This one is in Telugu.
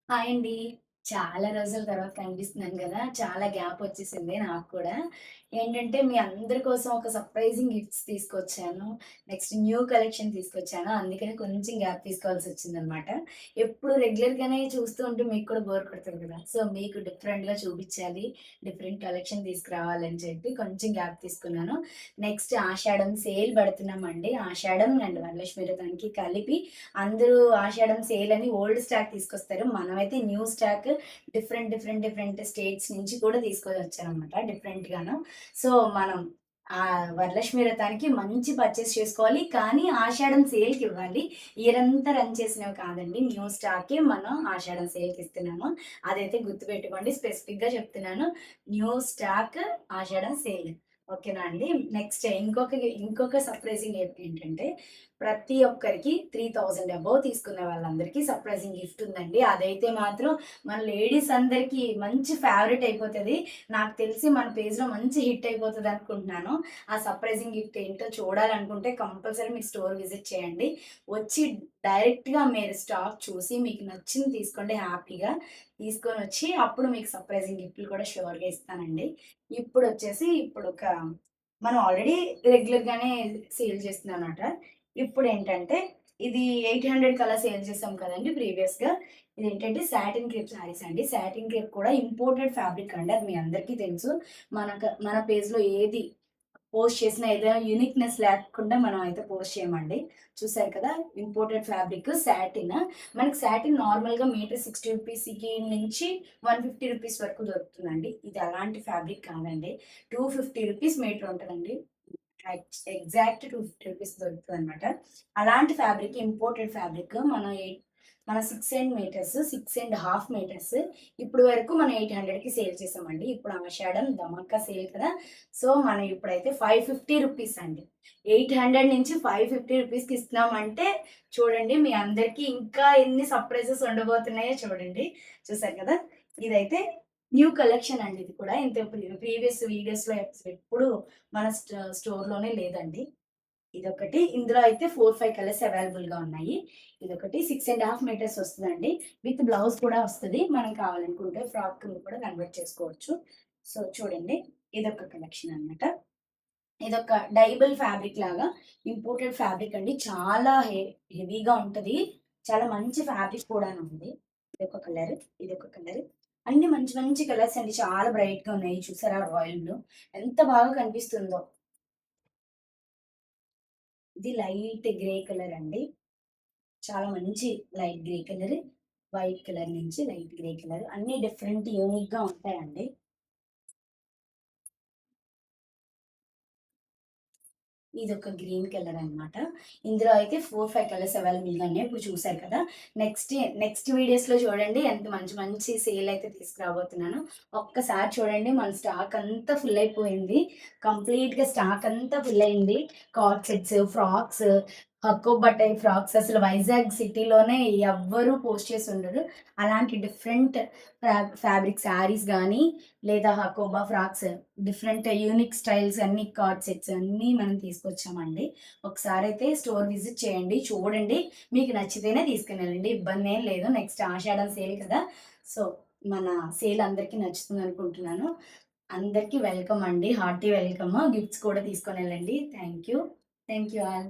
హాయ్ అండి. చాలా రోజుల తర్వాత కనిపిస్తున్నాను గదా! చాలా గ్యాప్ వచ్చేసింది నాకు కూడా. ఏంటంటే, మీ అందరి కోసం ఒక సర్ప్రైజింగ్ గిఫ్ట్స్ తీసుకొచ్చాను. నెక్స్ట్ న్యూ కలెక్షన్ తీసుకొచ్చాను. అందుకని కొంచెం గ్యాప్ తీసుకోవాల్సొచ్చిందనమాట. ఎప్పుడు రెగ్యులర్‌గానే చూస్తూ ఉంటే మీకు కూడా బోర్ కొడతది కదా! సో, మీకు డిఫరెంట్‌గా చూపిచ్చాలి, డిఫరెంట్ కలెక్షన్ తీసుకురావాలని చెప్పి కొంచెం గ్యాప్ తీసుకున్నాను. నెక్స్ట్ ఆషాఢం సేల్ పెడుతున్నామండి. ఆషాఢం అండ్ వరలక్ష్మి వ్రతానికి కలిపి అందరూ ఆషాఢం సేల్ అని ఓల్డ్ స్టాక్ తీసుకొస్తారు. మనమైతే న్యూ స్టాక్ డిఫరెంట్ స్టేట్స్ నుంచి కూడా తీసుకొనొచ్చాననమాట డిఫరెంట్‌గాను. సో, మనం వరలక్ష్మి వ్రతానికి మంచి పర్చేస్ చేసుకోవాలి. కానీ ఆషాఢం సేల్‌కివ్వాలి. ఇయర్ అంతా రన్ చేసినవి కాదండి. న్యూ స్టాకే మనం ఆషాఢం సేల్‌కిస్తున్నాము. అదైతే గుర్తుపెట్టుకోండి. స్పెసిఫిక్‌గా చెప్తున్నాను. న్యూ స్టాక్ ఆషాఢం సేల్. ఓకేనా అండి. నెక్స్ట్ ఇంకొక సర్ప్రైజింగ్ ఏంటంటే ప్రతి ఒక్కరికి 3000 అబోవ్ తీసుకున్న వాళ్ళందరికీ సర్ప్రైజింగ్ గిఫ్ట్ ఉందండి. అదైతే మాత్రం మన లేడీస్ అందరికీ మంచి ఫేవరెట్ అయిపోతది. నాకు తెలిసి మన పేజ్‌లో మంచి హిట్ అయిపోతది అనుకుంటున్నాను. ఆ సర్ప్రైజింగ్ గిఫ్ట్ ఏంటో చూడాలనుకుంటే కంపల్సరీ మీరు స్టోర్ విజిట్ చేయండి. వచ్చి డైరెక్ట్‌గా మీరు స్టాక్ చూసి మీకు నచ్చింది తీసుకోండి హ్యాపీగా. తీసుకొనొచ్చి అప్పుడు మీకు సర్ప్రైజింగ్ గిఫ్ట్‌లు కూడా ష్యూర్‌గా ఇస్తానండి. ఇప్పుడొక మనం ఆల్రెడీ రెగ్యులర్‌గానే సేల్ చేస్తున్నానమాట. ఇప్పుడేంటంటే ఇది 800 కలా సేల్ చేసాం కదండీ ప్రీవియస్‌గా. ఇదేంటంటే సాటిన్ క్రేప్ శారీస్ అండి. సాటిన్ క్రేప్ కూడా ఇంపోర్టెడ్ ఫ్యాబ్రిక్ అండి. అది మీ అందరికీ తెలుసు. మన పేజ్‌లో ఏది పోస్ట్ చేసినా ఏదైనా యూనిక్‌నెస్ లేకుండా మనం అయితే పోస్ట్ చేయమండి. చూసారు కదా! Imported fabric satin. మనకి సాటిన్ నార్మల్‌గా మీటర్ 60 రూపీస్‌కి నుంచి 150 రూపీస్ వరకు దొరుకుతుందండి. ఇది అలాంటి ఫ్యాబ్రిక్ కాదండి. 250 రూపీస్ మీటర్ ఉంటదండి. ఎగ్జాక్ట్ 250 రూపీస్ దొరుకుతదనమాట. అలాంటి ఫ్యాబ్రిక్ ఇంపోర్టెడ్ ఫ్యాబ్రిక్ మన 6 ½ మీటర్స్ ఇప్పుడు వరకు మనం 800కి సేల్ చేసామండి. ఇప్పుడు ఆషాఢం ధమాకా సేల్ కదా! సో, మనం ఇప్పుడైతే 550 రూపీస్ అండి. 800 నుంచి 550 రూపీస్‌కి ఇస్తున్నామంటే చూడండి మీ అందరికీ ఇంకా ఎన్ని సర్ప్రైజెస్ ఉండబోతున్నాయో చూడండి. చూసారు కదా! ఇదైతే న్యూ కలెక్షన్ అండి ఇది కూడా. ఇంత ప్రీవియస్ వీడియోస్‌లో ఎప్పుడు మన స్టోర్‌లోనే లేదండి. ఇదొకటి. ఇందులో అయితే 4, 5 కలర్స్ అవైలబుల్‌గా ఉన్నాయి. ఇదొకటి 6 ½ మీటర్స్ వస్తదండి. విత్ బ్లౌజ్ కూడా వస్తది. మనం కావాలనుకుంటే ఫ్రాక్ కింద కూడా కన్వర్ట్ చేసుకోవచ్చు. సో, చూడండి ఇదొక కలెక్షన్ అన్నమాట. ఇదొక డైబుల్ ఫ్యాబ్రిక్ లాగా ఇంపోర్టెడ్ ఫ్యాబ్రిక్ అండి. చాలా హెవీగా ఉంటది. చాలా మంచి ఫ్యాబ్రిక్ కూడానండి. ఇదొక కలర్, ఇదొక కలర్. అన్ని మంచి మంచి కలర్స్ అండి. చాలా బ్రైట్‌గా ఉన్నాయి. చూసారా రాయల్ బ్లూ ఎంత బాగా కనిపిస్తుందో. ఇది లైట్ గ్రే కలర్ అండి. చాలా మంచి light grey colour, white colour నుంచి లైట్ గ్రే కలర్ అన్నీ డిఫరెంట్ యూనిక్‌గా ఉంటాయండి. ఇదొక గ్రీన్ కలర్ అన్నమాట. ఇందులో అయితే 4, 5 కలర్స్ అవైలబుల్‌గా ఉన్నాయి. ఇప్పుడు చూసారు కదా! నెక్స్ట్ నెక్స్ట్ వీడియోస్‌లో చూడండి ఎంత మంచి మంచి సేల్ అయితే తీసుకురాబోతున్నానో. ఒక్కసారి చూడండి మన స్టాక్ అంతా ఫుల్ అయిపోయింది. కంప్లీట్‌గా స్టాక్ అంతా ఫుల్ అయింది. కార్డ్ సెట్స్, ఫ్రాక్స్, హక్కో బట్టయి ఫ్రాక్స్ అసలు వైజాగ్ సిటీలోనే ఎవ్వరు పోస్ట్ చేసి ఉండరు. అలాంటి డిఫరెంట్ ఫ్యాబ్రిక్ శారీస్ గానీ, లేదా Hakoba frocks different unique styles అన్ని కార్డ్ సెట్స్ అన్నీ మనం తీసుకొచ్చామండి. ఒకసారైతే స్టోర్ విజిట్ చేయండి. చూడండి. మీకు నచ్చితేనే తీసుకొనెళ్ళండి. ఇబ్బందేం లేదు. నెక్స్ట్ ఆషాఢం సేల్ కదా! సో, మన సేల్ అందరికీ నచ్చుతుందనుకుంటున్నాను. అందరికీ వెల్కమ్ అండి. Hearty welcome. గిఫ్ట్స్ కూడా తీసుకొనెళ్ళండి. Thank you. Thank you all.